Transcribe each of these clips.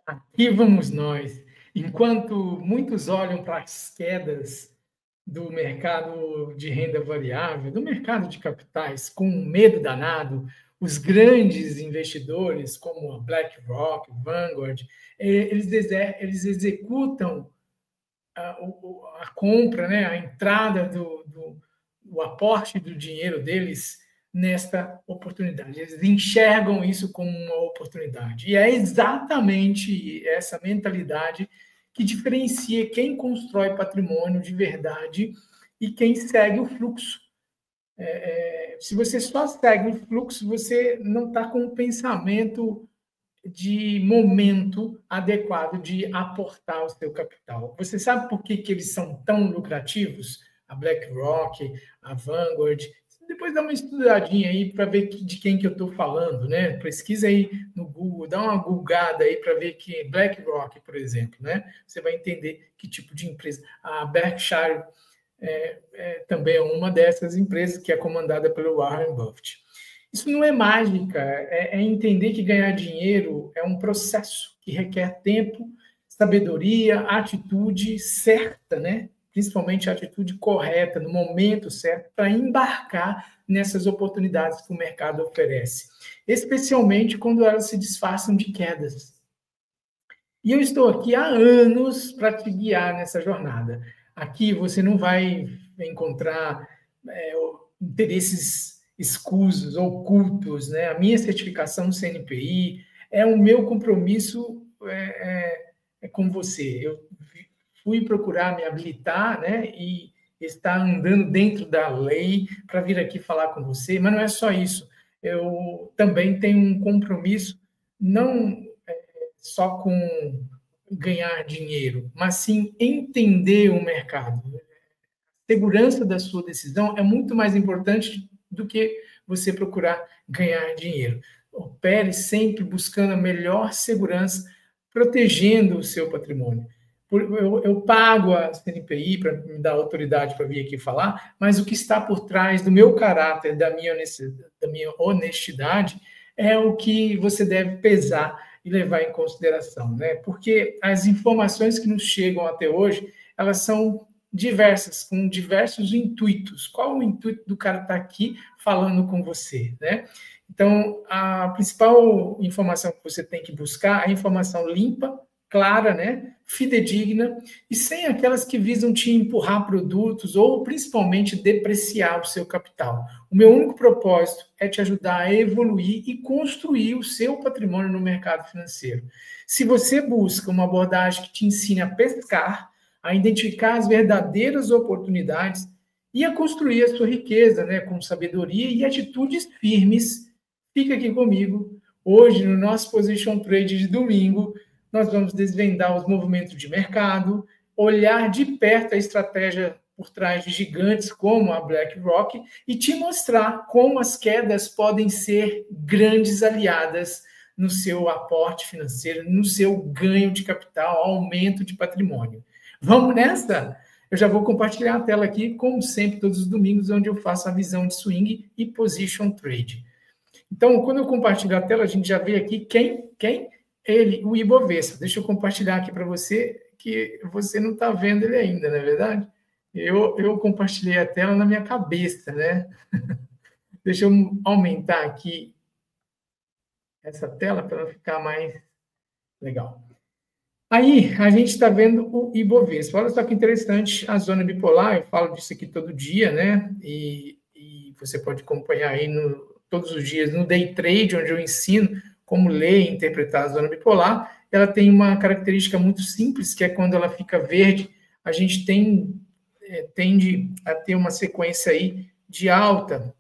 Aqui vamos nós. Enquanto muitos olham para as quedas do mercado de renda variável, do mercado de capitais, com medo danado, os grandes investidores, como a BlackRock, Vanguard, eles executam a compra, né, a entrada o aporte do dinheiro deles nesta oportunidade. Eles enxergam isso como uma oportunidade. E é exatamente essa mentalidade que diferencia quem constrói patrimônio de verdade e quem segue o fluxo. Se você só segue o fluxo, você não está com o pensamento de momento adequado de aportar o seu capital. Você sabe por que eles são tão lucrativos? A BlackRock, a Vanguard. Depois dá uma estudadinha aí para ver de quem que eu estou falando, né? Pesquisa aí no Google, dá uma googada aí para ver que BlackRock, por exemplo, né? Você vai entender que tipo de empresa. A Berkshire também é uma dessas empresas que é comandada pelo Warren Buffett. Isso não é mágica, é entender que ganhar dinheiro é um processo que requer tempo, sabedoria, atitude certa, né? Principalmente a atitude correta, no momento certo, para embarcar nessas oportunidades que o mercado oferece, especialmente quando elas se disfarçam de quedas. E eu estou aqui há anos para te guiar nessa jornada. Aqui você não vai encontrar interesses escusos, ocultos, né? A minha certificação do CNPI é o meu compromisso com você. Eu fui procurar me habilitar, né? E estar andando dentro da lei para vir aqui falar com você, mas não é só isso. Eu também tenho um compromisso, não só com ganhar dinheiro, mas sim entender o mercado. A segurança da sua decisão é muito mais importante do que você procurar ganhar dinheiro. Opere sempre buscando a melhor segurança, protegendo o seu patrimônio. Eu pago a CNPI para me dar autoridade para vir aqui falar, mas o que está por trás do meu caráter, da minha honestidade, é o que você deve pesar e levar em consideração, né? Porque as informações que nos chegam até hoje, elas são diversas, com diversos intuitos. Qual o intuito do cara estar aqui falando com você, né? Então, a principal informação que você tem que buscar é a informação limpa, clara, né? Fidedigna, e sem aquelas que visam te empurrar produtos ou, principalmente, depreciar o seu capital. O meu único propósito é te ajudar a evoluir e construir o seu patrimônio no mercado financeiro. Se você busca uma abordagem que te ensine a pescar, a identificar as verdadeiras oportunidades e a construir a sua riqueza, né, com sabedoria e atitudes firmes, fica aqui comigo. Hoje, no nosso Position Trade de domingo, nós vamos desvendar os movimentos de mercado, olhar de perto a estratégia por trás de gigantes como a BlackRock e te mostrar como as quedas podem ser grandes aliadas no seu aporte financeiro, no seu ganho de capital, aumento de patrimônio. Vamos nessa? Eu já vou compartilhar a tela aqui, como sempre, todos os domingos, onde eu faço a visão de swing e position trade. Então, quando eu compartilho a tela, a gente já vê aqui quem? Ele, o Ibovespa. Deixa eu compartilhar aqui para você, que você não está vendo ele ainda, não é verdade? Eu compartilhei a tela na minha cabeça, né? Deixa eu aumentar aqui essa tela para ficar mais legal. Aí, a gente está vendo o Ibovespa. Olha só que interessante, a zona bipolar, eu falo disso aqui todo dia, né? E você pode acompanhar aí todos os dias no Day Trade, onde eu ensino como ler e interpretar a zona bipolar. Ela tem uma característica muito simples, que é quando ela fica verde, a gente tende a ter uma sequência aí de alta,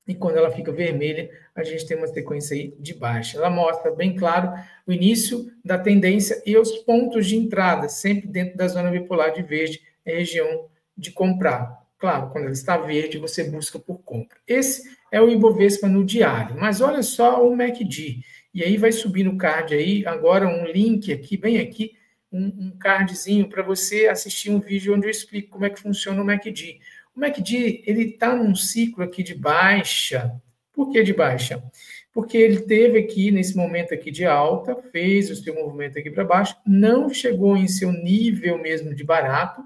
e quando ela fica vermelha, a gente tem uma sequência aí de baixa. Ela mostra bem claro o início da tendência e os pontos de entrada, sempre dentro da zona bipolar de verde, é a região de comprar. Claro, quando ela está verde, você busca por compra. Esse é o Ibovespa no diário. Mas olha só o MACD. E aí vai subir no card aí, agora um link aqui, bem aqui, um cardzinho para você assistir um vídeo onde eu explico como é que funciona o MACD. O MACD, ele está num ciclo aqui de baixa. Por que de baixa? Porque ele teve aqui, nesse momento aqui de alta, fez o seu movimento aqui para baixo, não chegou em seu nível mesmo de barato,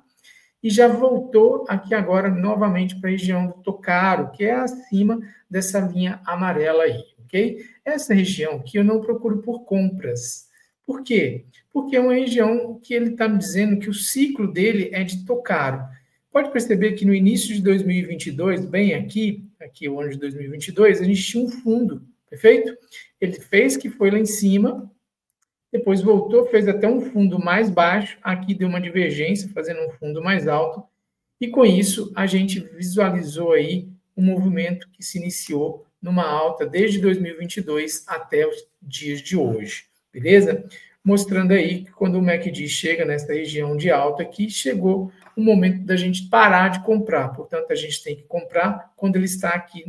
e já voltou aqui agora novamente para a região do Tocaro, que é acima dessa linha amarela aí, ok? Essa região aqui eu não procuro por compras. Por quê? Porque é uma região que ele está me dizendo que o ciclo dele é de Tocaro. Pode perceber que no início de 2022, bem aqui o ano de 2022, a gente tinha um fundo, perfeito? Ele fez que foi lá em cima, depois voltou, fez até um fundo mais baixo, aqui deu uma divergência, fazendo um fundo mais alto, e com isso a gente visualizou aí um movimento que se iniciou numa alta desde 2022 até os dias de hoje, beleza? Mostrando aí que quando o MACD chega nessa região de alta aqui, chegou o momento da gente parar de comprar, portanto a gente tem que comprar quando ele está aqui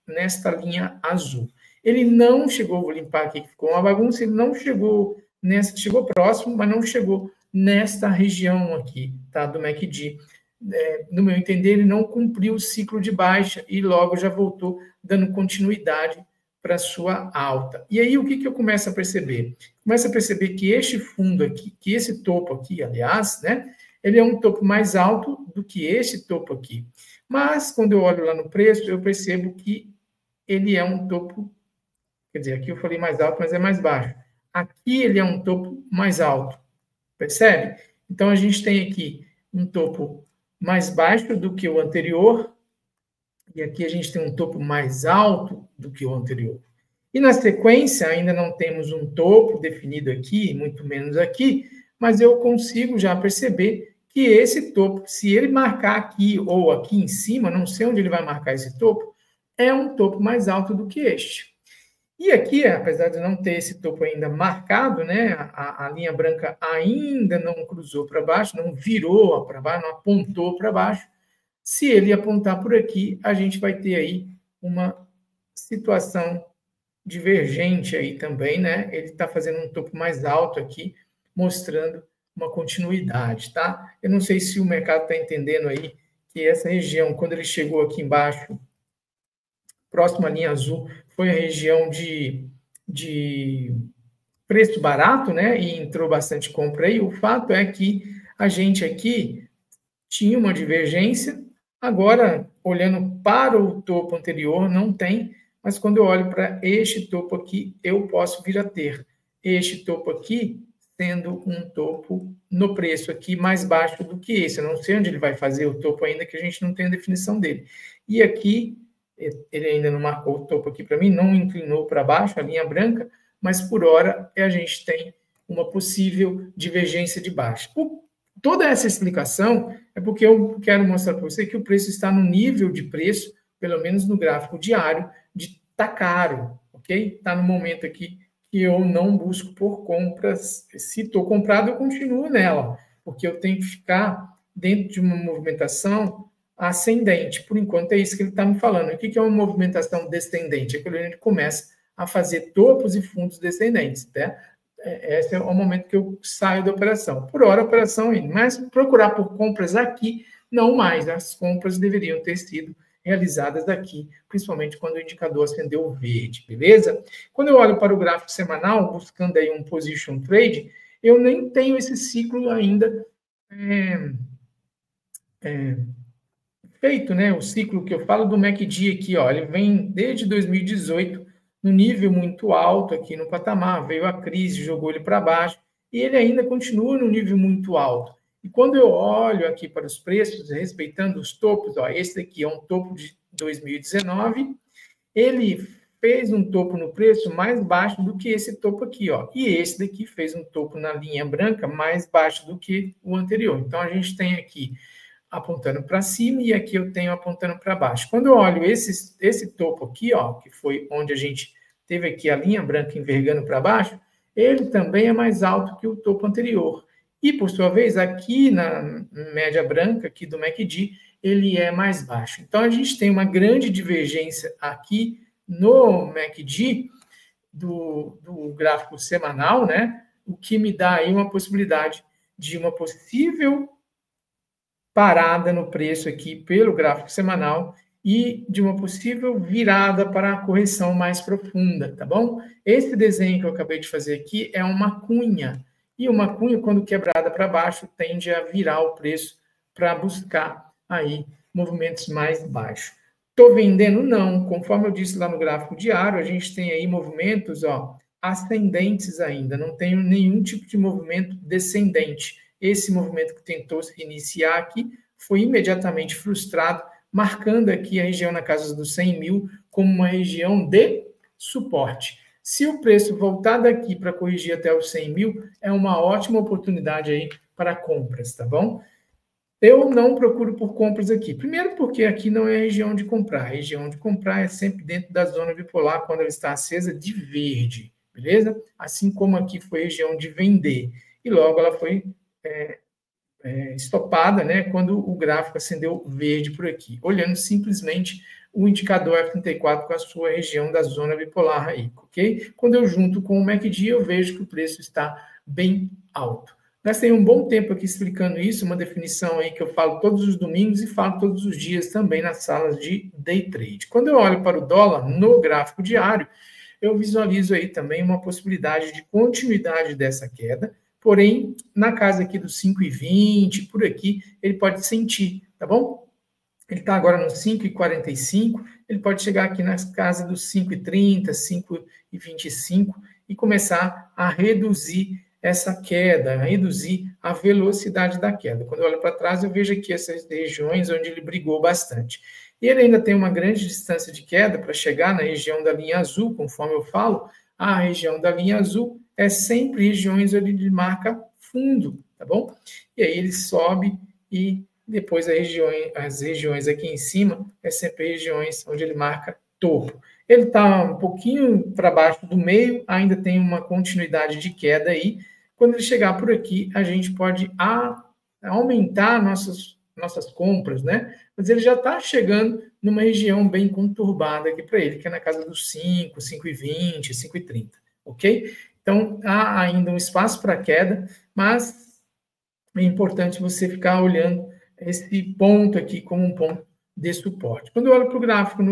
nesta linha azul. Ele não chegou, vou limpar aqui que ficou uma bagunça, ele não chegou nessa, chegou próximo, mas não chegou nesta região aqui, tá, do MACD. No meu entender, ele não cumpriu o ciclo de baixa e logo já voltou dando continuidade para sua alta. E aí, o que eu começo a perceber? Começo a perceber que este fundo aqui, que esse topo aqui, aliás, né, ele é um topo mais alto do que este topo aqui. Mas, quando eu olho lá no preço, eu percebo que ele é um topo, quer dizer, aqui eu falei mais alto, mas é mais baixo. Aqui ele é um topo mais alto, percebe? Então, a gente tem aqui um topo mais baixo do que o anterior, e aqui a gente tem um topo mais alto do que o anterior. E na sequência, ainda não temos um topo definido aqui, muito menos aqui, mas eu consigo já perceber que esse topo, se ele marcar aqui ou aqui em cima, não sei onde ele vai marcar esse topo, é um topo mais alto do que este. E aqui, apesar de não ter esse topo ainda marcado, né, a linha branca ainda não cruzou para baixo, não virou para baixo, não apontou para baixo. Se ele apontar por aqui, a gente vai ter aí uma situação divergente aí também, né? Ele está fazendo um topo mais alto aqui, mostrando uma continuidade, tá? Eu não sei se o mercado está entendendo aí que essa região, quando ele chegou aqui embaixo, próxima à linha azul, foi a região de preço barato, né? E entrou bastante compra aí. O fato é que a gente aqui tinha uma divergência, agora, olhando para o topo anterior, não tem, mas quando eu olho para este topo aqui, eu posso vir a ter este topo aqui sendo um topo no preço aqui mais baixo do que esse. Eu não sei onde ele vai fazer o topo ainda, que a gente não tem a definição dele. E aqui, ele ainda não marcou o topo aqui para mim, não inclinou para baixo, a linha branca, mas por hora a gente tem uma possível divergência de baixa. Toda essa explicação é porque eu quero mostrar para você que o preço está no nível de preço, pelo menos no gráfico diário, de tá caro, ok? Está no momento aqui que eu não busco por compras. Se estou comprado, eu continuo nela, porque eu tenho que ficar dentro de uma movimentação ascendente. Por enquanto, é isso que ele está me falando. O que é uma movimentação descendente? É quando a gente começa a fazer topos e fundos descendentes, né? Esse é o momento que eu saio da operação. Por hora, a operação indo, mas procurar por compras aqui, não mais. As compras deveriam ter sido realizadas aqui, principalmente quando o indicador acendeu verde, beleza? Quando eu olho para o gráfico semanal, buscando aí um position trade, eu nem tenho esse ciclo ainda feito, né? O ciclo que eu falo do MACD aqui, ó, ele vem desde 2018 no nível muito alto aqui no patamar, veio a crise, jogou ele para baixo, e ele ainda continua no nível muito alto. E quando eu olho aqui para os preços, respeitando os topos, ó, esse aqui é um topo de 2019, ele fez um topo no preço mais baixo do que esse topo aqui, ó. E esse daqui fez um topo na linha branca mais baixo do que o anterior. Então, a gente tem aqui apontando para cima e aqui eu tenho apontando para baixo. Quando eu olho esse topo aqui, ó, que foi onde a gente teve aqui a linha branca envergando para baixo, ele também é mais alto que o topo anterior. E, por sua vez, aqui na média branca, aqui do MACD, ele é mais baixo. Então, a gente tem uma grande divergência aqui no MACD do gráfico semanal, né? O que me dá aí uma possibilidade de uma possível parada no preço aqui pelo gráfico semanal e de uma possível virada para a correção mais profunda, tá bom? Esse desenho que eu acabei de fazer aqui é uma cunha, e uma cunha, quando quebrada para baixo, tende a virar o preço para buscar aí movimentos mais baixos. Estou vendendo? Não. Conforme eu disse lá no gráfico diário, a gente tem aí movimentos ascendentes ainda, não tem nenhum tipo de movimento descendente. Esse movimento que tentou se iniciar aqui foi imediatamente frustrado, marcando aqui a região na casa dos 100 mil como uma região de suporte. Se o preço voltar daqui para corrigir até os 100 mil, é uma ótima oportunidade aí para compras, tá bom? Eu não procuro por compras aqui. Primeiro porque aqui não é região de comprar. A região de comprar é sempre dentro da zona bipolar, quando ela está acesa de verde, beleza? Assim como aqui foi região de vender. E logo ela foi estopada, né, quando o gráfico acendeu verde por aqui. Olhando simplesmente o indicador F34 com a sua região da zona bipolar aí, ok? Quando eu junto com o MACD, eu vejo que o preço está bem alto. Gastei um bom tempo aqui explicando isso, uma definição aí que eu falo todos os domingos e falo todos os dias também nas salas de day trade. Quando eu olho para o dólar no gráfico diário, eu visualizo aí também uma possibilidade de continuidade dessa queda, porém, na casa aqui dos 5,20, por aqui, ele pode sentir, tá bom? Ele está agora no 5,45, ele pode chegar aqui na casa dos 5,30, 5,25 e começar a reduzir essa queda, a reduzir a velocidade da queda. Quando eu olho para trás, eu vejo aqui essas regiões onde ele brigou bastante. E ele ainda tem uma grande distância de queda para chegar na região da linha azul, conforme eu falo, a região da linha azul é sempre regiões onde ele marca fundo, tá bom? E aí ele sobe e depois as regiões aqui em cima é sempre regiões onde ele marca topo. Ele está um pouquinho para baixo do meio, ainda tem uma continuidade de queda aí. Quando ele chegar por aqui, a gente pode aumentar nossas compras, né? Mas ele já está chegando numa região bem conturbada aqui para ele, que é na casa dos 5, 5,20, 5,30, ok? Então, há ainda um espaço para queda, mas é importante você ficar olhando esse ponto aqui como um ponto de suporte. Quando eu olho para o gráfico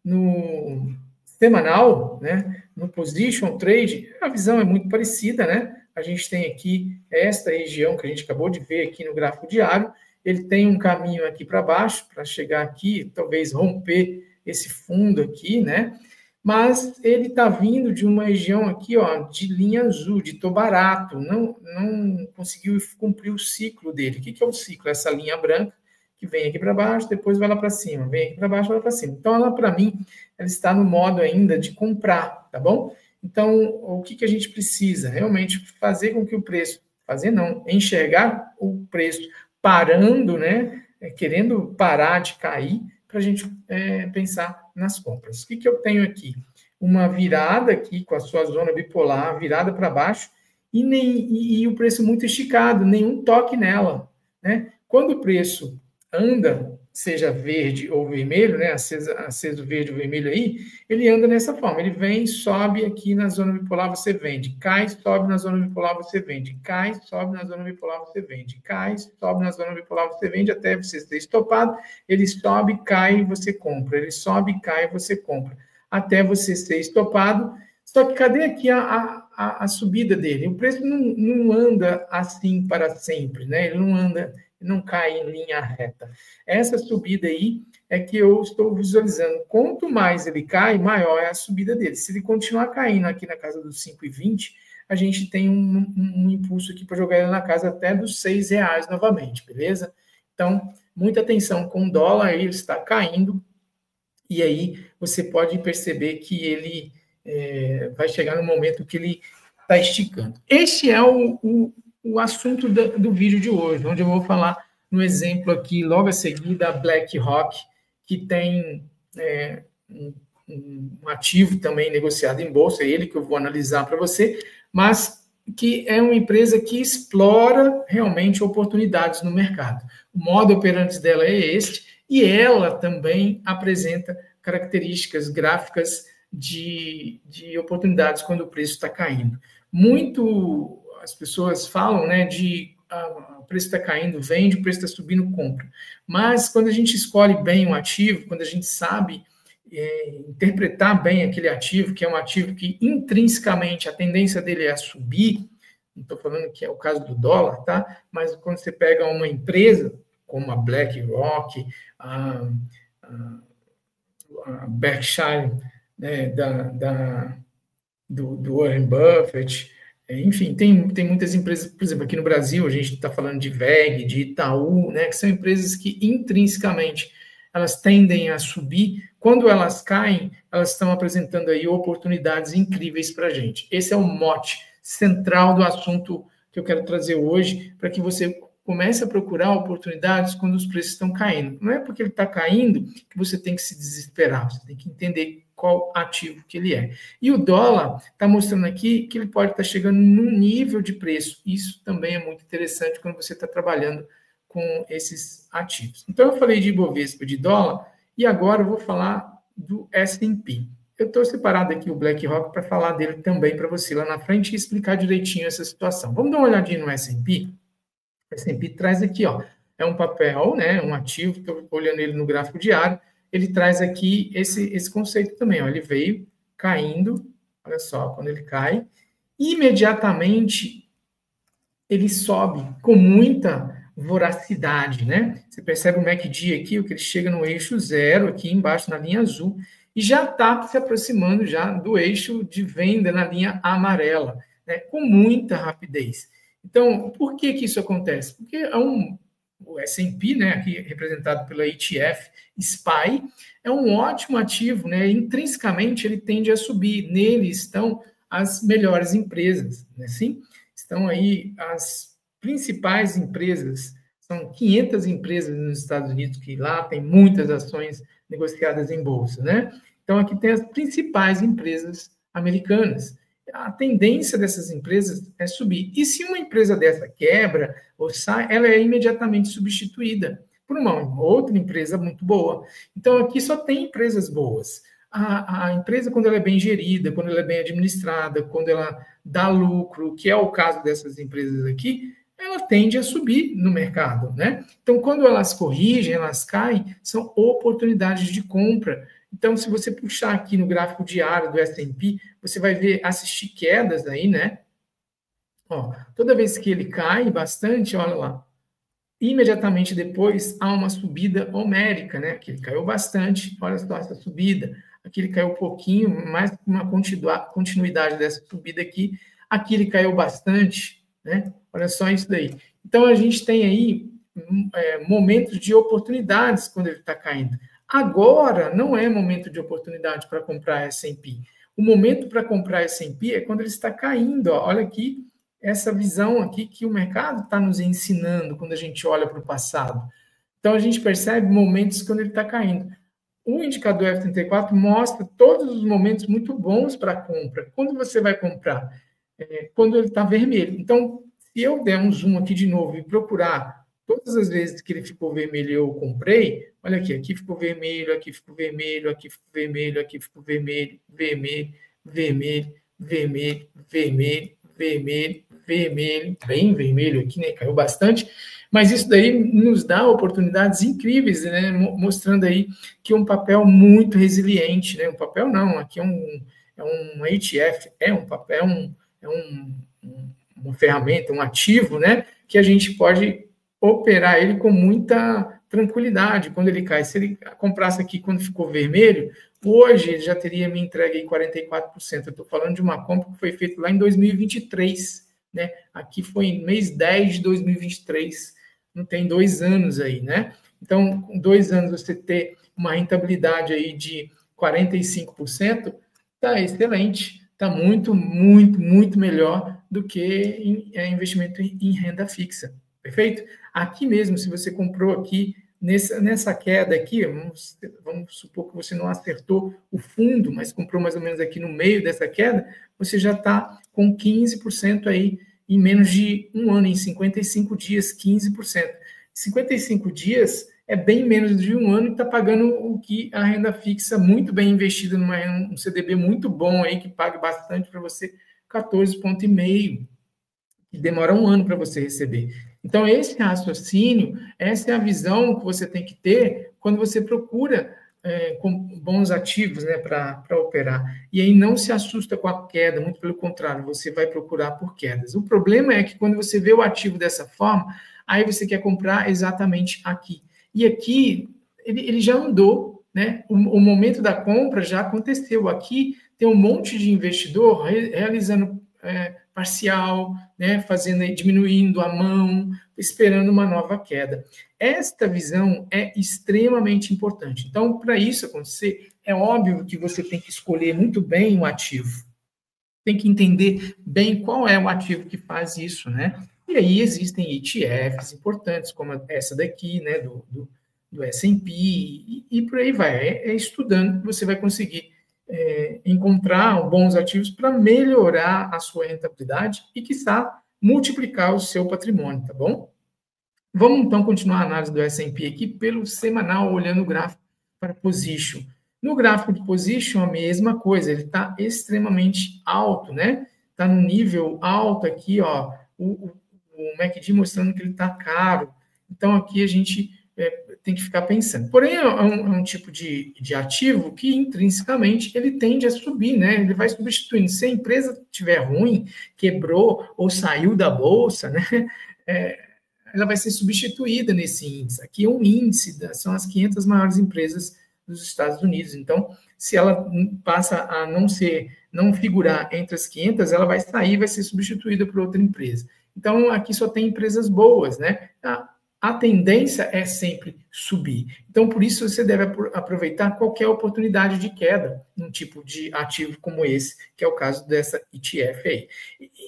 no semanal, né, no position trade, a visão é muito parecida, né? A gente tem aqui esta região que a gente acabou de ver aqui no gráfico diário, ele tem um caminho aqui para baixo, para chegar aqui, talvez romper esse fundo aqui, né? Mas ele está vindo de uma região aqui, de linha azul, de tô barato, não conseguiu cumprir o ciclo dele. O que é o ciclo? Essa linha branca que vem aqui para baixo, depois vai lá para cima, vem aqui para baixo, vai lá para cima. Então, ela, para mim, ela está no modo ainda de comprar, tá bom? Então, o que a gente precisa? Realmente fazer com que o preço, enxergar o preço parando, né? Querendo parar de cair, para a gente pensar nas compras. O que eu tenho aqui? Uma virada aqui com a sua zona bipolar, virada para baixo, e o preço muito esticado, nenhum toque nela, né? Quando o preço anda, seja verde ou vermelho, né? Aceso verde ou vermelho aí, ele anda dessa forma, ele vem, sobe aqui na zona bipolar, você vende, cai, sobe na zona bipolar, você vende, cai, sobe na zona bipolar, você vende, cai, sobe na zona bipolar, você vende, até você ser estopado, ele sobe, cai, você compra, ele sobe, cai, você compra, até você ser estopado. Só que cadê aqui a subida dele? O preço não anda assim para sempre, né? Ele não anda, não cai em linha reta. Essa subida aí é que eu estou visualizando. Quanto mais ele cai, maior é a subida dele. Se ele continuar caindo aqui na casa dos 5,20, a gente tem um impulso aqui para jogar ele na casa até dos R$6 novamente, beleza? Então, muita atenção com o dólar, ele está caindo, e aí você pode perceber que ele vai chegar no momento que ele está esticando. Este é o assunto do vídeo de hoje, onde eu vou falar no exemplo aqui, logo a seguir, da BlackRock, que tem um ativo também negociado em bolsa, é ele que eu vou analisar para você, mas que é uma empresa que explora realmente oportunidades no mercado. O modo operante dela é este, e ela também apresenta características gráficas de oportunidades quando o preço está caindo. Muito as pessoas falam, né, de o preço está caindo, vende, o preço está subindo, compra. Mas quando a gente escolhe bem um ativo, quando a gente sabe interpretar bem aquele ativo, que é um ativo que intrinsecamente a tendência dele é a subir, não estou falando que é o caso do dólar, tá? Mas quando você pega uma empresa como a BlackRock, a Berkshire, né, do Warren Buffett, enfim, tem muitas empresas, por exemplo, aqui no Brasil, a gente está falando de WEG, de Itaú, né, que são empresas que intrinsecamente elas tendem a subir. Quando elas caem, elas estão apresentando aí oportunidades incríveis para a gente. Esse é o mote central do assunto que eu quero trazer hoje, para que você comece a procurar oportunidades quando os preços estão caindo. Não é porque ele está caindo que você tem que se desesperar, você tem que entender qual ativo que ele é. E o dólar está mostrando aqui que ele pode estar chegando num nível de preço. Isso também é muito interessante quando você está trabalhando com esses ativos. Então, eu falei de Ibovespa, de dólar, e agora eu vou falar do S&P. Eu estou separado aqui o BlackRock para falar dele também para você lá na frente e explicar direitinho essa situação. Vamos dar uma olhadinha no S&P? O S&P traz aqui, ó, é um papel, né, um ativo, estou olhando ele no gráfico diário, ele traz aqui esse conceito também, ó, ele veio caindo, olha só, quando ele cai, imediatamente ele sobe com muita voracidade, né? Você percebe o MACD aqui, o que ele chega no eixo zero, aqui embaixo na linha azul, e já está se aproximando já do eixo de venda na linha amarela, né? Com muita rapidez. Então, por que isso acontece? Porque o S&P, né, aqui representado pela ETF SPY, é um ótimo ativo, né? Intrinsecamente ele tende a subir. Nele estão as melhores empresas, né? Sim? Estão aí as principais empresas, são 500 empresas nos Estados Unidos, que lá tem muitas ações negociadas em bolsa, né? Então, aqui tem as principais empresas americanas. A tendência dessas empresas é subir. E se uma empresa dessa quebra ou sai, ela é imediatamente substituída por uma outra empresa muito boa. Então, aqui só tem empresas boas. A empresa, quando ela é bem gerida, quando ela é bem administrada, quando ela dá lucro, que é o caso dessas empresas aqui, ela tende a subir no mercado, né? Então, quando elas corrigem, elas caem, são oportunidades de compra. Então, se você puxar aqui no gráfico diário do S&P, você vai ver, assistir quedas aí, né? Ó, toda vez que ele cai bastante, olha lá, imediatamente depois há uma subida homérica, né? Aqui ele caiu bastante, olha só essa subida. Aqui ele caiu um pouquinho, mais uma continuidade dessa subida aqui. Aqui ele caiu bastante, né? Olha só isso daí. Então, a gente tem aí momentos de oportunidades quando ele está caindo. Agora, não é momento de oportunidade para comprar S&P. O momento para comprar S&P é quando ele está caindo. Ó. Olha aqui, essa visão aqui que o mercado está nos ensinando quando a gente olha para o passado. Então, a gente percebe momentos quando ele está caindo. O indicador F34 mostra todos os momentos muito bons para compra. Quando você vai comprar? Quando ele está vermelho. Então, se eu der um zoom aqui de novo e procurar todas as vezes que ele ficou vermelho eu comprei, olha aqui ficou vermelho, aqui ficou vermelho, aqui ficou vermelho, aqui ficou vermelho, vermelho, vermelho, vermelho, vermelho, vermelho, vermelho, bem vermelho aqui, né? Caiu bastante. Mas isso daí nos dá oportunidades incríveis, né? Mostrando aí que é um papel muito resiliente, né? Um papel não, aqui é um ETF, um papel, uma ferramenta, um ativo, né? Que a gente pode operar ele com muita tranquilidade quando ele cai. Se ele comprasse aqui quando ficou vermelho, hoje ele já teria me entregue aí 44%. Eu estou falando de uma compra que foi feita lá em 2023, né? Aqui foi em mês 10 de 2023. Não tem 2 anos aí, né? Então, com 2 anos você ter uma rentabilidade aí de 45%, está excelente, está muito, muito, muito melhor do que investimento em renda fixa, perfeito? Aqui mesmo, se você comprou aqui, nessa queda aqui, vamos supor que você não acertou o fundo, mas comprou mais ou menos aqui no meio dessa queda, você já está com 15% aí, em menos de um ano, em 55 dias, 15%. 55 dias é bem menos de um ano e está pagando o que a renda fixa muito bem investida num CDB muito bom aí, que paga bastante para você, 14,5%, que demora um ano para você receber. Então, esse raciocínio, essa é a visão que você tem que ter quando você procura com bons ativos, né, para operar. E aí não se assusta com a queda, muito pelo contrário, você vai procurar por quedas. O problema é que quando você vê o ativo dessa forma, aí você quer comprar exatamente aqui. E aqui, ele já andou, né? O momento da compra já aconteceu. Aqui tem um monte de investidor realizando parcial, né, diminuindo a mão, esperando uma nova queda. Esta visão é extremamente importante. Então, para isso acontecer, é óbvio que você tem que escolher muito bem o ativo. Tem que entender bem qual é o ativo que faz isso, né? E aí existem ETFs importantes, como essa daqui, né, do S&P, e por aí vai. Estudando que você vai conseguir encontrar bons ativos para melhorar a sua rentabilidade e, quiçá, multiplicar o seu patrimônio, tá bom? Vamos, então, continuar a análise do S&P aqui pelo semanal, olhando o gráfico para position. No gráfico de position, a mesma coisa, ele está extremamente alto, né? Está no nível alto aqui, ó, o MACD mostrando que ele está caro. Então, aqui a gente tem que ficar pensando. Porém, é um tipo de ativo que, intrinsecamente, ele tende a subir, né? Ele vai substituindo. Se a empresa estiver ruim, quebrou ou saiu da bolsa, né? Ela vai ser substituída nesse índice. Aqui é um índice, são as 500 maiores empresas dos Estados Unidos. Então, se ela passa a não figurar entre as 500, ela vai sair, vai ser substituída por outra empresa. Então, aqui só tem empresas boas, né? A tendência é sempre subir. Então, por isso, você deve aproveitar qualquer oportunidade de queda num tipo de ativo como esse, que é o caso dessa ETF aí.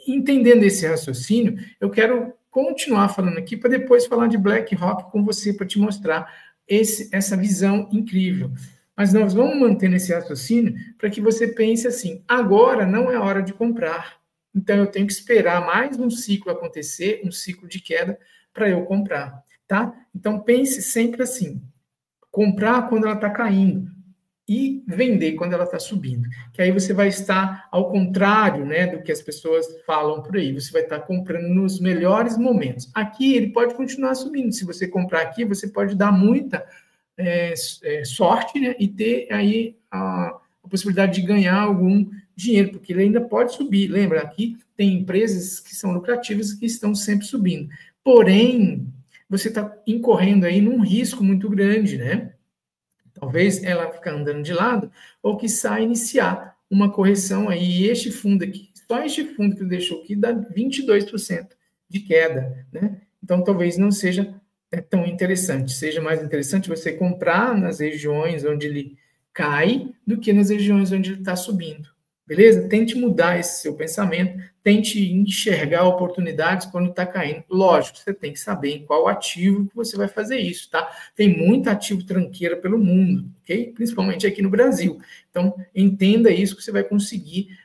Entendendo esse raciocínio, eu quero continuar falando aqui para depois falar de BlackRock com você, para te mostrar essa visão incrível. Mas nós vamos manter esse raciocínio para que você pense assim, agora não é hora de comprar. Então, eu tenho que esperar mais um ciclo acontecer, um ciclo de queda, para eu comprar, tá? Então, pense sempre assim, comprar quando ela está caindo e vender quando ela está subindo. Que aí você vai estar ao contrário, né, do que as pessoas falam por aí. Você vai estar comprando nos melhores momentos. Aqui ele pode continuar subindo. Se você comprar aqui, você pode dar muita sorte, né, e ter aí a possibilidade de ganhar algum dinheiro, porque ele ainda pode subir. Lembra, aqui tem empresas que são lucrativas e que estão sempre subindo. Porém, você está incorrendo aí num risco muito grande, né? Talvez ela ficar andando de lado, ou quiçá iniciar uma correção aí. E este fundo aqui, só este fundo que ele deixou aqui, dá 22% de queda, né? Então, talvez não seja tão interessante. Seja mais interessante você comprar nas regiões onde ele cai do que nas regiões onde ele está subindo. Beleza? Tente mudar esse seu pensamento, tente enxergar oportunidades quando está caindo. Lógico, você tem que saber em qual ativo que você vai fazer isso, tá? Tem muito ativo tranqueira pelo mundo, ok? Principalmente aqui no Brasil. Então, entenda isso que você vai conseguir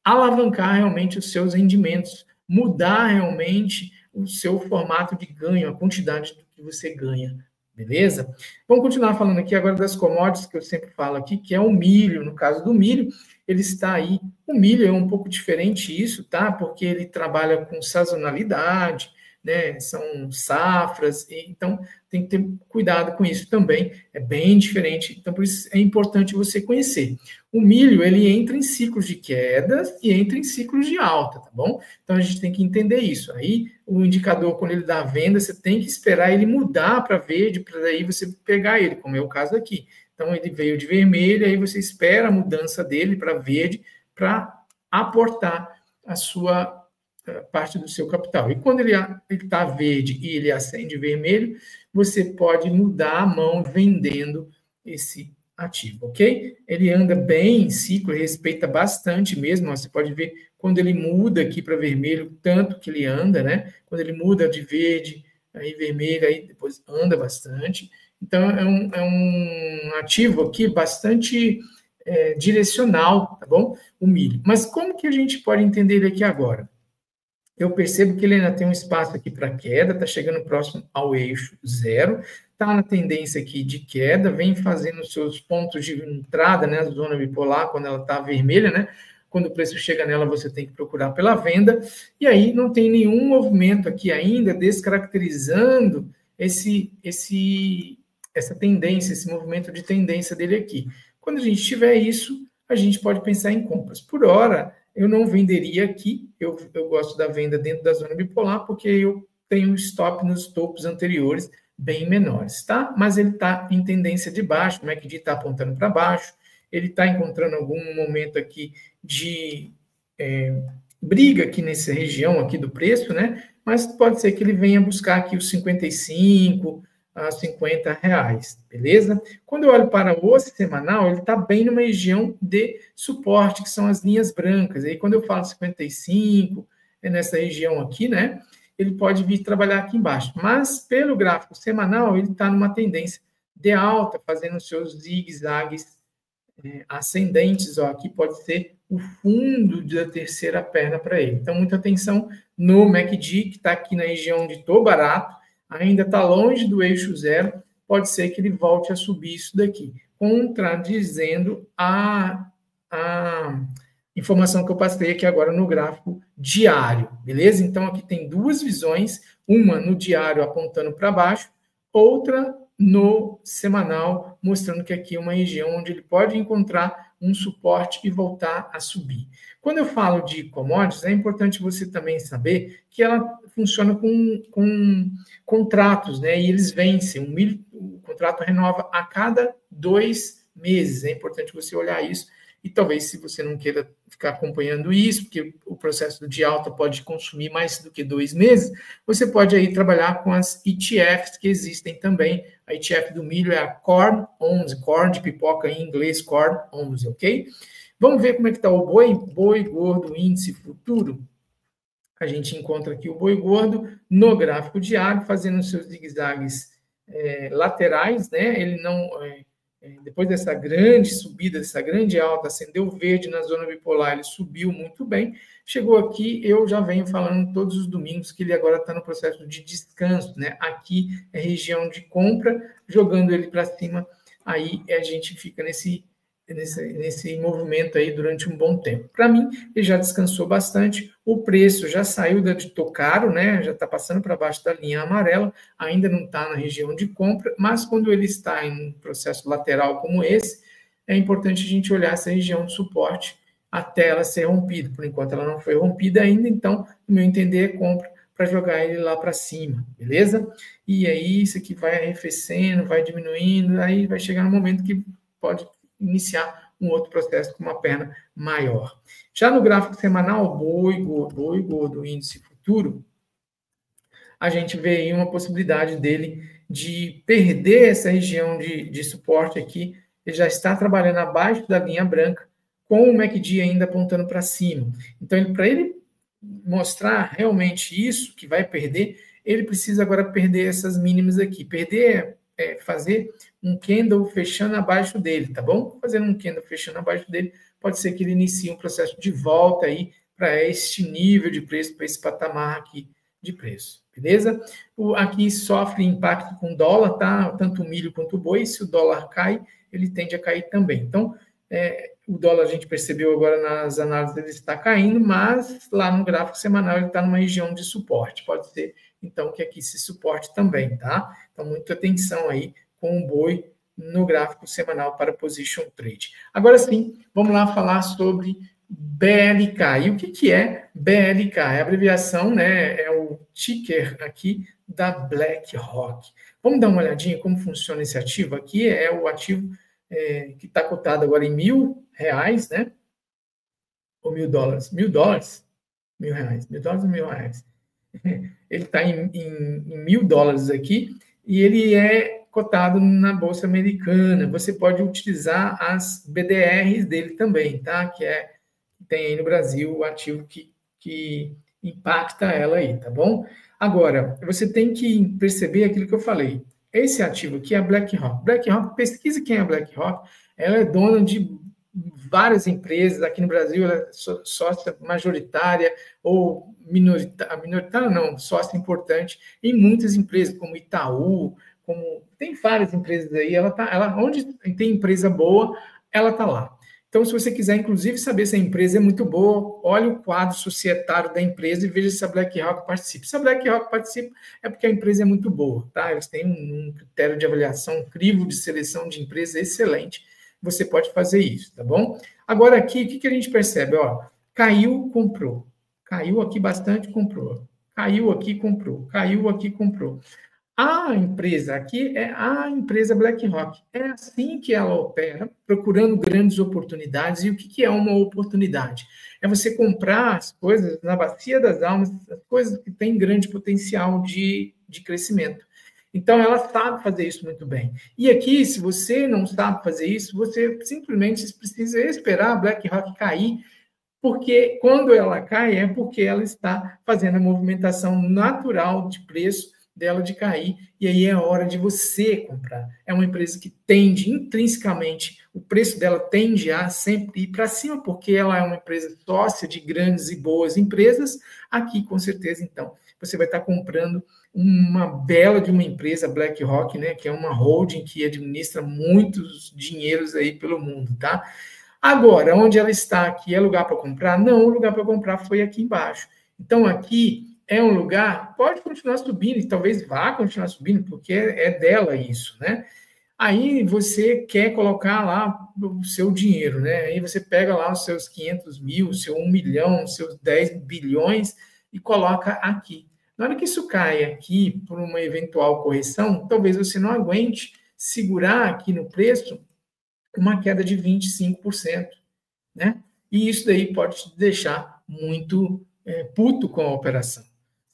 alavancar realmente os seus rendimentos, mudar realmente o seu formato de ganho, a quantidade do que você ganha. Beleza? Vamos continuar falando aqui agora das commodities, que eu sempre falo aqui, que é o milho. No caso do milho, ele está aí. O milho é um pouco diferente isso, tá? Porque ele trabalha com sazonalidade, né? São safras, então tem que ter cuidado com isso também. É bem diferente, então por isso é importante você conhecer. O milho, ele entra em ciclos de quedas e entra em ciclos de alta, tá bom? Então a gente tem que entender isso. Aí o indicador, quando ele dá a venda, você tem que esperar ele mudar para verde, para daí você pegar ele, como é o caso aqui. Então, ele veio de vermelho, aí você espera a mudança dele para verde, para aportar a sua parte do seu capital. E quando ele está verde e ele acende vermelho, você pode mudar a mão vendendo esse ativo, ok? Ele anda bem em ciclo, respeita bastante mesmo, ó, você pode ver quando ele muda aqui para vermelho, tanto que ele anda, né? Quando ele muda de verde, aí vermelho, aí depois anda bastante. Então, é um ativo aqui bastante direcional, tá bom? O milho. Mas como que a gente pode entender ele aqui agora? Eu percebo que ele ainda tem um espaço aqui para queda, está chegando próximo ao eixo zero, está na tendência aqui de queda, vem fazendo seus pontos de entrada, né, a zona bipolar, quando ela está vermelha, né? quando o preço chega nela, você tem que procurar pela venda, e aí não tem nenhum movimento aqui ainda descaracterizando essa tendência, esse movimento de tendência dele aqui. Quando a gente tiver isso, a gente pode pensar em compras. Por hora, eu não venderia aqui, eu gosto da venda dentro da zona bipolar, porque eu tenho um stop nos topos anteriores bem menores, tá? Mas ele está em tendência de baixo, o MACD está apontando para baixo, ele está encontrando algum momento aqui de briga aqui nessa região aqui do preço, né? Mas pode ser que ele venha buscar aqui os 55 a 50 reais, beleza? Quando eu olho para o semanal, ele está bem numa região de suporte, que são as linhas brancas. Aí quando eu falo 55, é nessa região aqui, né? Ele pode vir trabalhar aqui embaixo. Mas pelo gráfico semanal, ele está numa tendência de alta, fazendo seus zigue-zagues ascendentes. Ó, aqui pode ser o fundo da terceira perna para ele. Então, muita atenção no MACD, que está aqui na região de tô barato, ainda está longe do eixo zero, pode ser que ele volte a subir isso daqui, contradizendo a informação que eu passei aqui agora no gráfico diário, beleza? Então, aqui tem duas visões, uma no diário apontando para baixo, outra no semanal, mostrando que aqui é uma região onde ele pode encontrar um suporte e voltar a subir. Quando eu falo de commodities, é importante você também saber que ela funciona com contratos, né? E eles vencem. O contrato renova a cada 2 meses. É importante você olhar isso. E talvez, se você não queira ficar acompanhando isso, porque o processo de alta pode consumir mais do que 2 meses, você pode aí trabalhar com as ETFs que existem também. A ETF do milho é a Corn 11, Corn de pipoca em inglês, Corn 11, ok? Vamos ver como é que está o boi gordo índice futuro. A gente encontra aqui o boi gordo no gráfico diário, fazendo seus zigue-zagues laterais, né? Ele não... depois dessa grande subida, dessa grande alta, acendeu verde na zona bipolar, ele subiu muito bem, chegou aqui, eu já venho falando todos os domingos que ele agora está no processo de descanso, né? Aqui é região de compra, jogando ele para cima, aí a gente fica nesse movimento aí durante um bom tempo. Para mim, ele já descansou bastante, o preço já saiu de tô caro, né? Já está passando para baixo da linha amarela, ainda não está na região de compra, mas quando ele está em um processo lateral como esse, é importante a gente olhar essa região de suporte até ela ser rompida. Por enquanto ela não foi rompida ainda, então, no meu entender, é compra para jogar ele lá para cima, beleza? E aí isso aqui vai arrefecendo, vai diminuindo, aí vai chegar no momento que pode iniciar um outro processo com uma perna maior. Já no gráfico semanal, boi gordo, índice futuro, a gente vê aí uma possibilidade dele de perder essa região de suporte aqui. Ele já está trabalhando abaixo da linha branca, com o MACD ainda apontando para cima. Então, para ele mostrar realmente isso, que vai perder, ele precisa agora perder essas mínimas aqui. Perder fazer um candle fechando abaixo dele, tá bom? Fazendo um candle fechando abaixo dele, pode ser que ele inicie um processo de volta aí para este nível de preço, para esse patamar aqui de preço, beleza? Aqui sofre impacto com dólar, tá? Tanto o milho quanto o boi, se o dólar cai, ele tende a cair também. Então, o dólar a gente percebeu agora nas análises, ele está caindo, mas lá no gráfico semanal ele está numa região de suporte, pode ser então que aqui se suporte também, tá? Então, muita atenção aí com o boi no gráfico semanal para position trade. Agora sim, vamos lá falar sobre BLK. E o que é BLK? É a abreviação, né? É o ticker aqui da BlackRock. Vamos dar uma olhadinha como funciona esse ativo aqui. É o ativo que está cotado agora em R$1.000, né? Ou $1.000? $1.000? R$1.000. $1.000 ou R$1.000? Ele está em $1.000 aqui e ele é cotado na Bolsa Americana. Você pode utilizar as BDRs dele também, tá? Que tem aí no Brasil o ativo que impacta ela aí, tá bom? Agora, você tem que perceber aquilo que eu falei. Esse ativo aqui é a BlackRock. BlackRock, pesquise quem é a BlackRock. Ela é dona de várias empresas. Aqui no Brasil, ela é sócia majoritária ou minoritária não, sócia importante em muitas empresas, como Itaú, tem várias empresas aí. Onde tem empresa boa, ela está lá. Então, se você quiser, inclusive, saber se a empresa é muito boa, olhe o quadro societário da empresa e veja se a BlackRock participa. Se a BlackRock participa, é porque a empresa é muito boa, tá? Eles têm um critério de avaliação, um crivo de seleção de empresa excelente. Você pode fazer isso, tá bom? Agora, aqui, o que a gente percebe? Ó, caiu, comprou. Caiu aqui bastante, comprou. Caiu aqui, comprou. Caiu aqui, comprou. A empresa aqui é a empresa BlackRock. É assim que ela opera, procurando grandes oportunidades. E o que é uma oportunidade? É você comprar as coisas na bacia das almas, as coisas que têm grande potencial de crescimento. Então, ela sabe fazer isso muito bem. E aqui, se você não sabe fazer isso, você simplesmente precisa esperar a BlackRock cair, porque quando ela cai é porque ela está fazendo a movimentação natural de preço dela de cair, e aí é a hora de você comprar. É uma empresa que tende, intrinsecamente, o preço dela tende a sempre ir para cima, porque ela é uma empresa sócia de grandes e boas empresas. Aqui, com certeza, então, você vai estar comprando uma bela de uma empresa, BlackRock, né, que é uma holding que administra muitos dinheiros aí pelo mundo, tá? Agora, onde ela está aqui, é lugar para comprar? Não, o lugar para comprar foi aqui embaixo. Então, aqui é um lugar, pode continuar subindo, e talvez vá continuar subindo, porque é dela isso, né? Aí você quer colocar lá o seu dinheiro, né? Aí você pega lá os seus 500 mil, o seu 1 milhão, os seus 10 bilhões e coloca aqui. Na hora que isso cai aqui por uma eventual correção, talvez você não aguente segurar aqui no preço uma queda de 25%, né? E isso daí pode te deixar muito puto com a operação.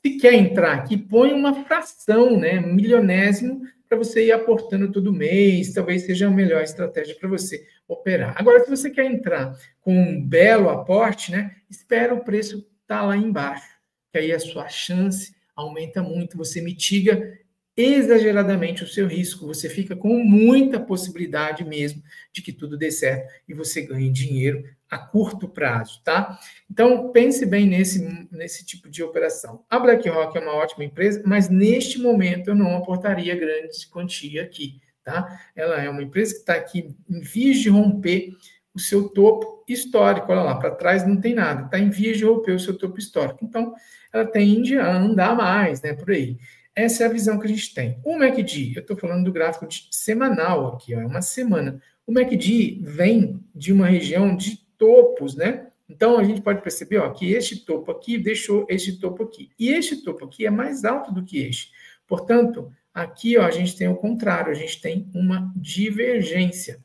Se quer entrar aqui, põe uma fração, né, milionésimo, para você ir aportando todo mês, talvez seja a melhor estratégia para você operar. Agora, se você quer entrar com um belo aporte, né, espera o preço estar lá embaixo, que aí a sua chance aumenta muito, você mitiga exageradamente o seu risco, você fica com muita possibilidade mesmo de que tudo dê certo e você ganhe dinheiro a curto prazo, tá? Então, pense bem nesse tipo de operação. A BlackRock é uma ótima empresa, mas neste momento eu não aportaria grande quantia aqui, tá? Ela é uma empresa que está aqui em vias de romper o seu topo histórico, olha lá, para trás não tem nada, está em vias de romper o seu topo histórico. Então, ela tende a andar mais, né, por aí. Essa é a visão que a gente tem. O MACD, eu estou falando do gráfico semanal aqui, ó, é uma semana. O MACD vem de uma região de topos, né? Então, a gente pode perceber ó, que este topo aqui deixou este topo aqui. E este topo aqui é mais alto do que este. Portanto, aqui ó, a gente tem o contrário, a gente tem uma divergência.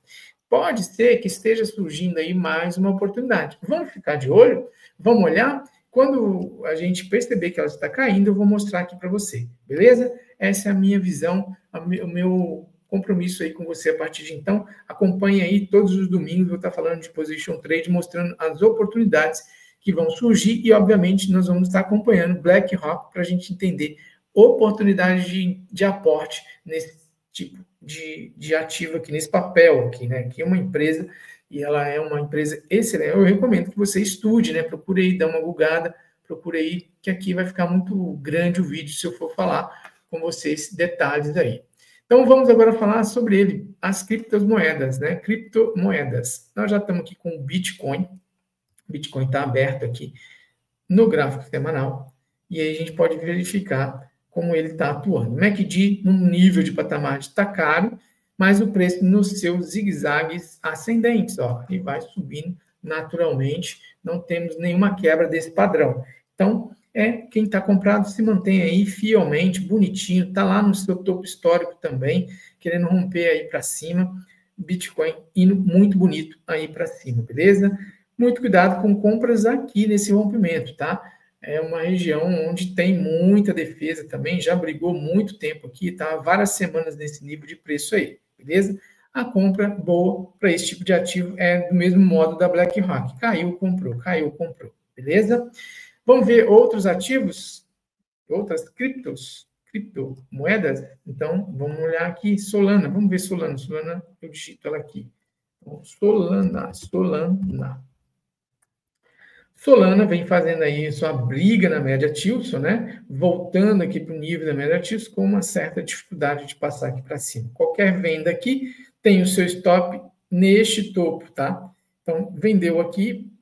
Pode ser que esteja surgindo aí mais uma oportunidade. Vamos ficar de olho? Vamos olhar? Quando a gente perceber que ela está caindo, eu vou mostrar aqui para você, beleza? Essa é a minha visão, o meu compromisso aí com você a partir de então. Acompanhe aí todos os domingos, vou estar falando de Position Trade, mostrando as oportunidades que vão surgir e, obviamente, nós vamos estar acompanhando BlackRock para a gente entender oportunidades de aporte nesse tipo de ativo aqui, nesse papel aqui, né? Que é uma empresa e ela é uma empresa excelente. Eu recomendo que você estude, né? Procure aí, dá uma googada, procure aí, que aqui vai ficar muito grande o vídeo se eu for falar com vocês detalhes aí. Então, vamos agora falar sobre ele, as criptomoedas, né? Criptomoedas. Nós já estamos aqui com o Bitcoin. O Bitcoin está aberto aqui no gráfico semanal. E aí a gente pode verificar como ele está atuando. O MACD, num nível de patamar está caro, mas o preço nos seus zigue-zagues ascendentes, ó, e vai subindo naturalmente, não temos nenhuma quebra desse padrão. Então, quem está comprado se mantém aí fielmente, bonitinho, está lá no seu topo histórico também, querendo romper aí para cima, Bitcoin indo muito bonito aí para cima, beleza? Muito cuidado com compras aqui nesse rompimento, tá? É uma região onde tem muita defesa também, já brigou muito tempo aqui, tá? Várias semanas nesse nível de preço aí, beleza? A compra boa para esse tipo de ativo é do mesmo modo da BlackRock. Caiu, comprou, beleza? Vamos ver outros ativos, outras criptomoedas? Então, vamos olhar aqui, Solana, vamos ver Solana. Solana, eu digito ela aqui. Então, Solana vem fazendo aí sua briga na média Tilson, né? Voltando aqui para o nível da média Tilson com uma certa dificuldade de passar aqui para cima. Qualquer venda aqui tem o seu stop neste topo, tá? Então, vendeu aqui,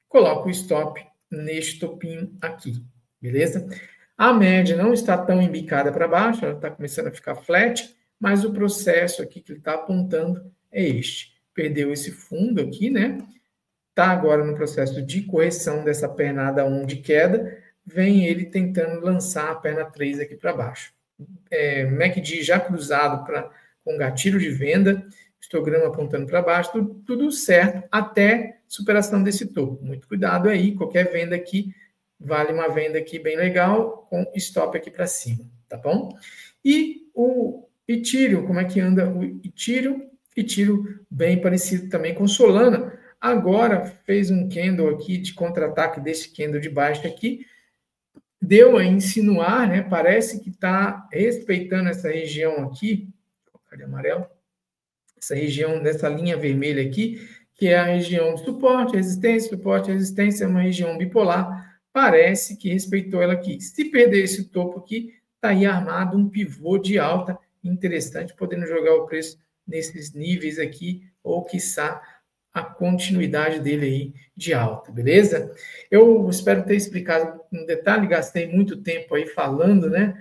coloca o stop neste topinho aqui, beleza? A média não está tão embicada para baixo, ela está começando a ficar flat, mas o processo aqui que ele está apontando é este. Perdeu esse fundo aqui, né? Está agora no processo de correção dessa pernada 1 de queda, vem ele tentando lançar a perna 3 aqui para baixo. MACD já cruzado com gatilho de venda, histograma apontando para baixo, tudo certo até superação desse topo. Muito cuidado aí, qualquer venda aqui vale uma venda aqui bem legal, com stop aqui para cima, tá bom? E o Ethereum, como é que anda o Ethereum? Ethereum bem parecido também com Solana, agora fez um candle aqui de contra-ataque desse candle de baixo aqui, deu a insinuar, né? Parece que está respeitando essa região aqui, cadê amarelo? Essa região dessa linha vermelha aqui, que é a região de suporte, resistência, é uma região bipolar, parece que respeitou ela aqui. Se perder esse topo aqui, está aí armado um pivô de alta interessante, podendo jogar o preço nesses níveis aqui, ou quiçá a continuidade dele aí de alta, beleza? Eu espero ter explicado um detalhe, gastei muito tempo aí falando, né,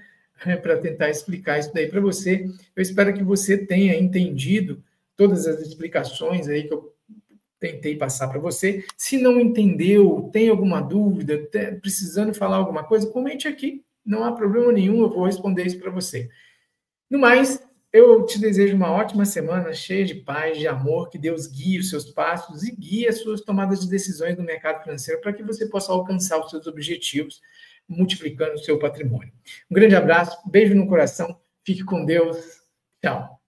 para tentar explicar isso daí para você. Eu espero que você tenha entendido todas as explicações aí que eu tentei passar para você. Se não entendeu, tem alguma dúvida, precisando falar alguma coisa, comente aqui, não há problema nenhum, eu vou responder isso para você. No mais, eu te desejo uma ótima semana, cheia de paz, de amor, que Deus guie os seus passos e guie as suas tomadas de decisões no mercado financeiro para que você possa alcançar os seus objetivos, multiplicando o seu patrimônio. Um grande abraço, beijo no coração, fique com Deus, tchau.